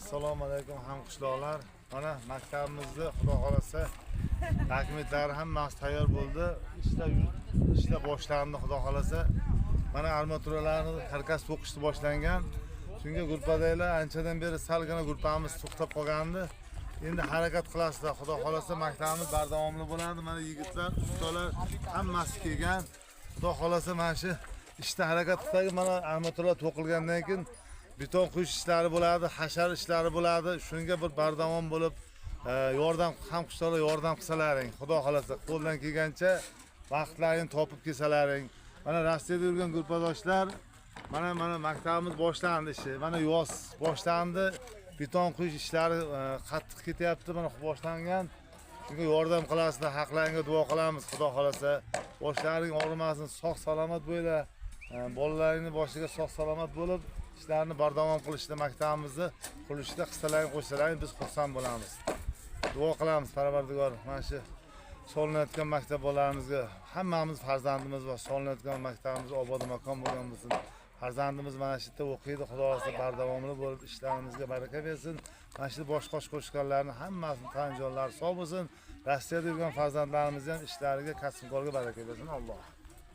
Assalomu alaykum hamqishloqlar. Mana maktabimizda xudo xolasa dokumentlari hammasi tayyor bo'ldi. Ishlar boshlandi xudo xolasa. Mana armaturalarni karkas to'qishni boshlangan. Shunga guruhdagilar anchadan beri salgina guruhimiz to'xtab qolgandi. Endi harakat qilasizlar. Xudo xolasa maktabimiz bardavomli bo'ladi. Mana yigitlar, ustalar hammasi kelgan. Xudo xolasa mana shu ishda harakat qilsak, mana armaturalar to'qilgandan keyin beton quyish ishlari bo'ladi, hashar ishlari bo'ladi. Shunga bir bardavom bo'lib, yordam hamqishloqlar yordam qilsalaring. Xudo xolasa qo'ldan kelgancha vaqtlarini topib kelsalaring. Mana Rossiyada yurgan guruhdoshlar, mana maktabimiz boshlandi ishi. Mana yoz boshlandi. Beton quyish ishlari qattiq ketyapti, mana boshlangan. Shunga yordam qilasizlar, haqlaringga duo qilamiz. Xudo xolasa boshlaring og'rimasin, sog' salomat bo'linglar. Bolalaringni boshiga sog' salomat bo'lib, ishlarni bardavom qilishda, maktabimizni qurishda hissalaring qo'shsalaring biz xursand bo'lamiz. Duo qilamiz Parvardigor. Mana shu solinayotgan maktab bolalarimizga, hammamiz farzandimiz va solinayotgan maktabimiz obod makon bo'lgan bo'lsin. Farzandimiz mana shu yerda o'qiydi, Xudo xolasa bardavomli bo'lib ishlarimizga baraka bersin. Mana shu boshqa qo'shganlarning hammasini tan jonlari sog' bo'lsin. Rossiyada yurgan farzandlarimiz ham ishlariga, kasb-korga baraka bersin. Alloh